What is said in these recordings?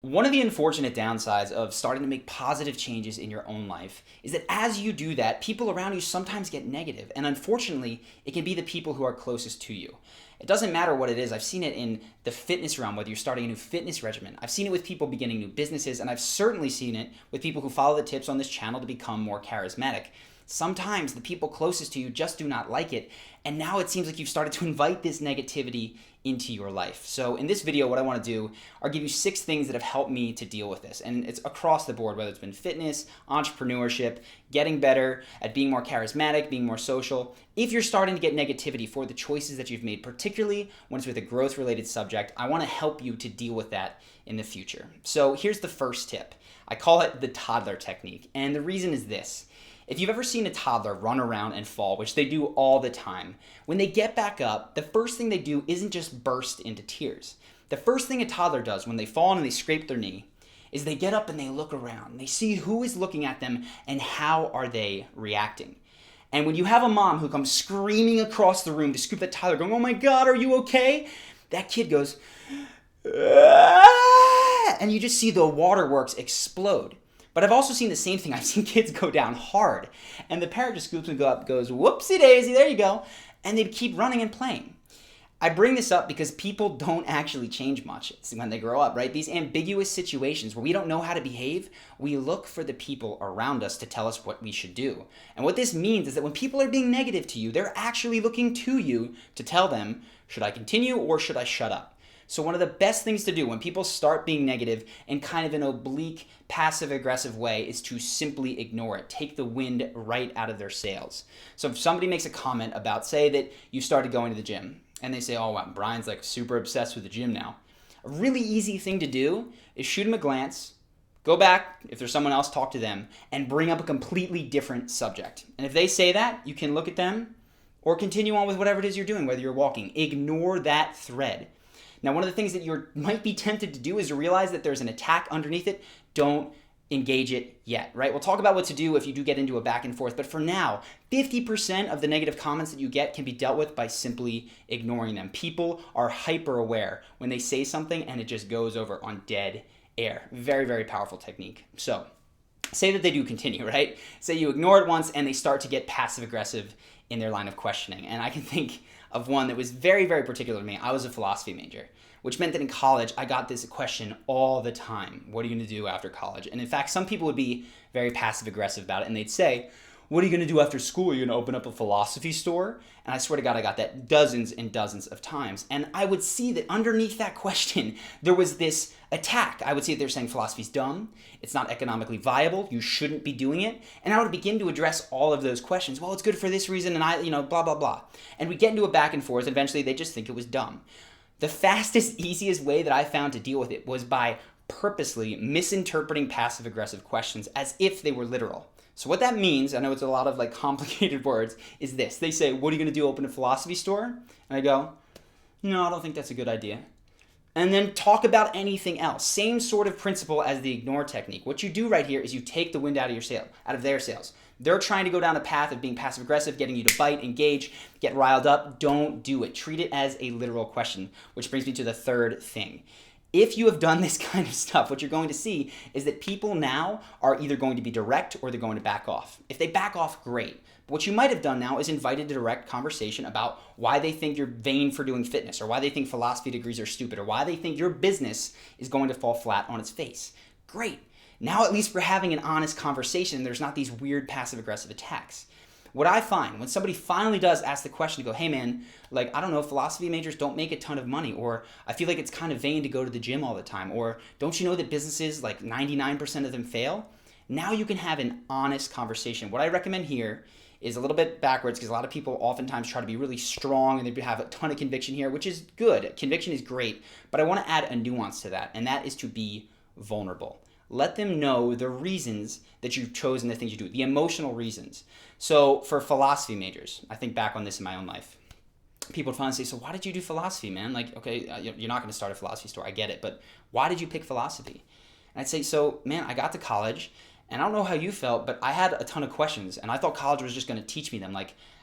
One of the unfortunate downsides of starting to make positive changes in your own life is that as you do that, people around you sometimes get negative, and unfortunately, it can be the people who are closest to you. It doesn't matter what it is. I've seen it in the fitness realm, whether you're starting a new fitness regimen. I've seen it with people beginning new businesses, and I've certainly seen it with people who follow the tips on this channel to become more charismatic. Sometimes the people closest to you just do not like it, and now it seems like you've started to invite this negativity into your life. So in this video, what I want to do are give you 6 things that have helped me to deal with this. And it's across the board, whether it's been fitness, entrepreneurship, getting better at being more charismatic, being more social. If you're starting to get negativity for the choices that you've made, particularly when it's with a growth-related subject, I want to help you to deal with that in the future. So here's the first tip. I call it the toddler technique. And the reason is this. If you've ever seen a toddler run around and fall, which they do all the time, when they get back up, the first thing they do isn't just burst into tears. The first thing a toddler does when they fall and they scrape their knee is they get up and they look around. They see who is looking at them and how are they reacting. And when you have a mom who comes screaming across the room to scoop that toddler going, "Oh my God, are you okay?" That kid goes, "Ah!" And you just see the waterworks explode. But I've also seen the same thing. I've seen kids go down hard, and the parent just scoops and goes, "Whoopsie daisy, there you go," and they keep running and playing. I bring this up because people don't actually change much when they grow up, right? These ambiguous situations where we don't know how to behave, we look for the people around us to tell us what we should do. And what this means is that when people are being negative to you, they're actually looking to you to tell them, should I continue or should I shut up? So one of the best things to do when people start being negative in kind of an oblique, passive-aggressive way is to simply ignore it. Take the wind right out of their sails. So if somebody makes a comment about, say that you started going to the gym, and they say, "Oh, wow, Brian's like super obsessed with the gym now." A really easy thing to do is shoot them a glance, go back, if there's someone else, talk to them, and bring up a completely different subject. And if they say that, you can look at them or continue on with whatever it is you're doing, whether you're walking. Ignore that thread. Now, one of the things that you might be tempted to do is to realize that there's an attack underneath it. Don't engage it yet, right? We'll talk about what to do if you do get into a back and forth, but for now, 50% of the negative comments that you get can be dealt with by simply ignoring them. People are hyper aware when they say something and it just goes over on dead air. Very, very powerful technique. So say that they do continue, right? Say you ignore it once and they start to get passive aggressive in their line of questioning. And I can think of one that was very, very particular to me. I was a philosophy major, which meant that in college, I got this question all the time. What are you going to do after college? And in fact, some people would be very passive aggressive about it. And they'd say, "What are you going to do after school? Are you going to open up a philosophy store?" And I swear to God, I got that dozens and dozens of times. And I would see that underneath that question, there was this attack. I would see that they're saying philosophy's dumb. It's not economically viable. You shouldn't be doing it. And I would begin to address all of those questions. Well, it's good for this reason, and blah, blah, blah. And we get into a back and forth. And eventually, they just think it was dumb. The fastest, easiest way that I found to deal with it was by purposely misinterpreting passive-aggressive questions as if they were literal. So what that means, I know it's a lot of complicated words, is this. They say, "What are you going to do, open a philosophy store?" And I go, "No, I don't think that's a good idea." And then talk about anything else. Same sort of principle as the ignore technique. What you do right here is you take the wind out of their sails. They're trying to go down a path of being passive-aggressive, getting you to bite, engage, get riled up. Don't do it. Treat it as a literal question, which brings me to the third thing. If you have done this kind of stuff, what you're going to see is that people now are either going to be direct or they're going to back off. If they back off, great. But what you might have done now is invited a direct conversation about why they think you're vain for doing fitness, or why they think philosophy degrees are stupid, or why they think your business is going to fall flat on its face. Great. Now at least we're having an honest conversation and there's not these weird passive-aggressive attacks. What I find when somebody finally does ask the question to go, "Hey man, I don't know, philosophy majors don't make a ton of money," or "I feel like it's kind of vain to go to the gym all the time," or "Don't you know that businesses, 99% of them fail?" Now you can have an honest conversation. What I recommend here is a little bit backwards because a lot of people oftentimes try to be really strong and they have a ton of conviction here, which is good. Conviction is great, but I want to add a nuance to that, and that is to be vulnerable. Let them know the reasons that you've chosen the things you do, the emotional reasons. So for philosophy majors, I think back on this in my own life. People would finally say, "So why did you do philosophy, man? Okay, you're not going to start a philosophy store. I get it. But why did you pick philosophy?" And I'd say, "So, man, I got to college, and I don't know how you felt, but I had a ton of questions. And I thought college was just going to teach me them.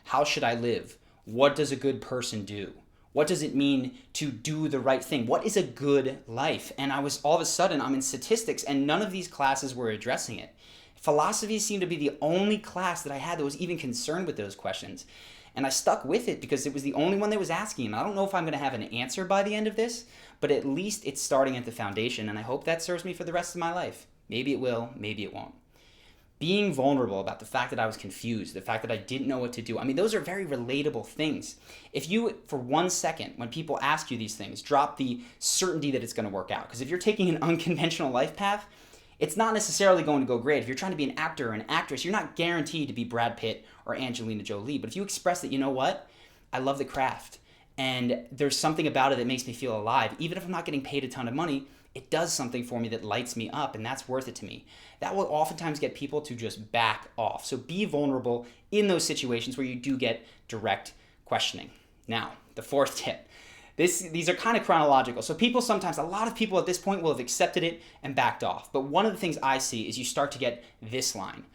How should I live? What does a good person do? What does it mean to do the right thing? What is a good life? And all of a sudden, I'm in statistics, and none of these classes were addressing it. Philosophy seemed to be the only class that I had that was even concerned with those questions. And I stuck with it because it was the only one that was asking them. I don't know if I'm going to have an answer by the end of this, but at least it's starting at the foundation, and I hope that serves me for the rest of my life. Maybe it will, maybe it won't. Being vulnerable about the fact that I was confused, the fact that I didn't know what to do. I mean, those are very relatable things. If you, for 1 second, when people ask you these things, drop the certainty that it's going to work out. Because if you're taking an unconventional life path, it's not necessarily going to go great. If you're trying to be an actor or an actress, you're not guaranteed to be Brad Pitt or Angelina Jolie. But if you express that, you know what? I love the craft. And there's something about it that makes me feel alive. Even if I'm not getting paid a ton of money, it does something for me that lights me up, and that's worth it to me. That will oftentimes get people to just back off. So be vulnerable in those situations where you do get direct questioning. Now, the fourth tip. These are kind of chronological. So a lot of people at this point will have accepted it and backed off. But one of the things I see is you start to get this line.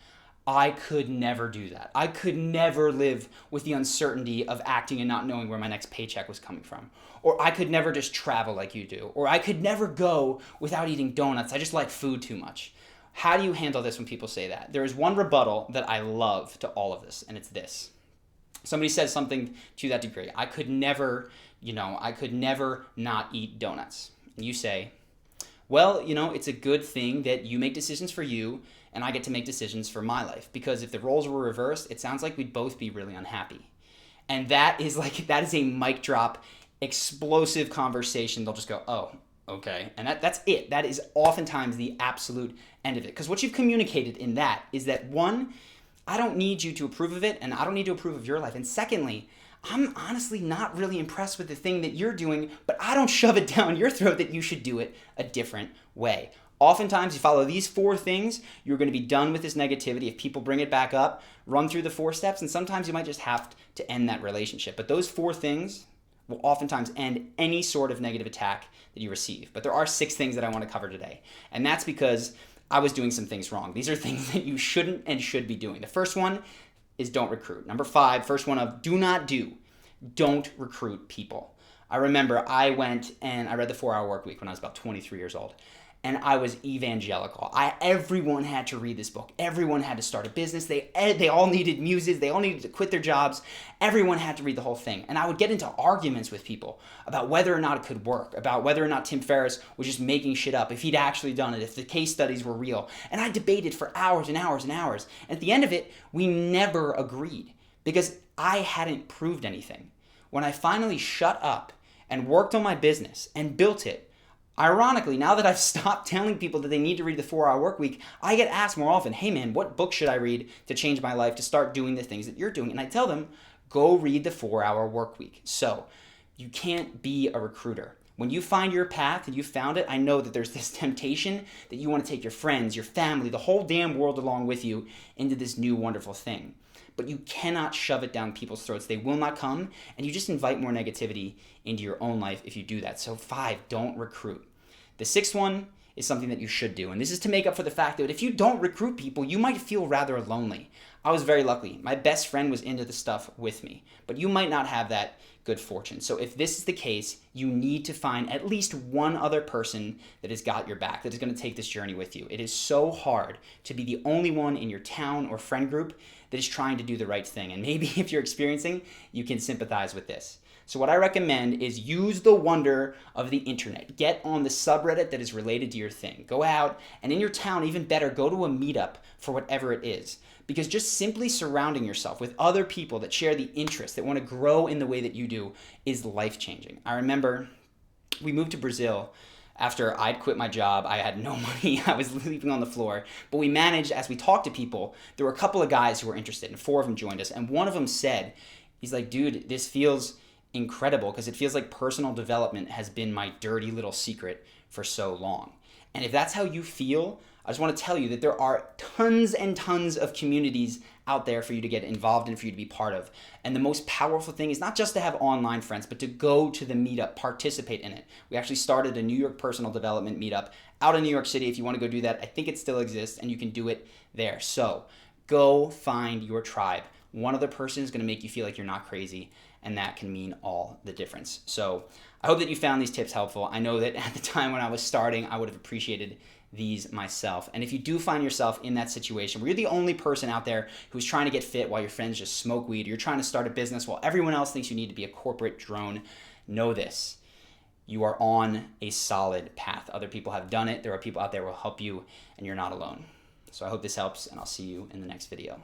I could never do that. I could never live with the uncertainty of acting and not knowing where my next paycheck was coming from. Or I could never just travel like you do. Or I could never go without eating donuts. I just like food too much. How do you handle this when people say that? There is one rebuttal that I love to all of this, and it's this. Somebody says something to that degree. I could never not eat donuts. And you say, well, it's a good thing that you make decisions for you and I get to make decisions for my life. Because if the roles were reversed, it sounds like we'd both be really unhappy. And that is a mic drop, explosive conversation. They'll just go, oh, okay. And that's it. That is oftentimes the absolute end of it. Because what you've communicated in that is that, one, I don't need you to approve of it, and I don't need to approve of your life. And secondly, I'm honestly not really impressed with the thing that you're doing, but I don't shove it down your throat that you should do it a different way. Oftentimes, you follow these 4 things, you're going to be done with this negativity. If people bring it back up, run through the 4 steps, and sometimes you might just have to end that relationship. But those 4 things will oftentimes end any sort of negative attack that you receive. But there are 6 things that I want to cover today, and that's because I was doing some things wrong. These are things that you shouldn't and should be doing. The first one is don't recruit. Number 5, first one of do not do. Don't recruit people. I remember I went and I read the 4-Hour Workweek when I was about 23 years old. And I was evangelical. Everyone had to read this book. Everyone had to start a business. They all needed muses. They all needed to quit their jobs. Everyone had to read the whole thing. And I would get into arguments with people about whether or not it could work, about whether or not Tim Ferriss was just making shit up, if he'd actually done it, if the case studies were real. And I debated for hours and hours and hours. And at the end of it, we never agreed because I hadn't proved anything. When I finally shut up and worked on my business and built it, ironically, now that I've stopped telling people that they need to read the 4-Hour Workweek, I get asked more often, hey man, what book should I read to change my life, to start doing the things that you're doing? And I tell them, go read the 4-Hour Workweek. So you can't be a recruiter. When you find your path and you found it, I know that there's this temptation that you want to take your friends, your family, the whole damn world along with you into this new wonderful thing. But you cannot shove it down people's throats. They will not come, and you just invite more negativity into your own life if you do that. So 5, don't recruit. The 6th one is something that you should do, and this is to make up for the fact that if you don't recruit people, you might feel rather lonely. I was very lucky. My best friend was into the stuff with me, but you might not have that good fortune. So if this is the case, you need to find at least one other person that has got your back, that is going to take this journey with you. It is so hard to be the only one in your town or friend group that is trying to do the right thing, and maybe if you're experiencing, you can sympathize with this. So what I recommend is use the wonder of the internet. Get on the subreddit that is related to your thing. Go out, and in your town, even better, go to a meetup for whatever it is. Because just simply surrounding yourself with other people that share the interests, that want to grow in the way that you do, is life-changing. I remember we moved to Brazil after I'd quit my job. I had no money. I was sleeping on the floor. But we managed, as we talked to people, there were a couple of guys who were interested, and 4 of them joined us. And one of them said, he's like, dude, this feels incredible because it feels like personal development has been my dirty little secret for so long. And if that's how you feel, I just want to tell you that there are tons and tons of communities out there for you to get involved in, for you to be part of. And the most powerful thing is not just to have online friends, but to go to the meetup, participate in it. We actually started a New York personal development meetup out in New York City. If you want to go do that, I think it still exists and you can do it there. So go find your tribe. One other person is going to make you feel like you're not crazy. and that can mean all the difference. So I hope that you found these tips helpful. I know that at the time when I was starting, I would have appreciated these myself. And if you do find yourself in that situation where you're the only person out there who's trying to get fit while your friends just smoke weed, you're trying to start a business while everyone else thinks you need to be a corporate drone, know this: you are on a solid path. Other people have done it. There are people out there who will help you, and you're not alone. So I hope this helps, and I'll see you in the next video.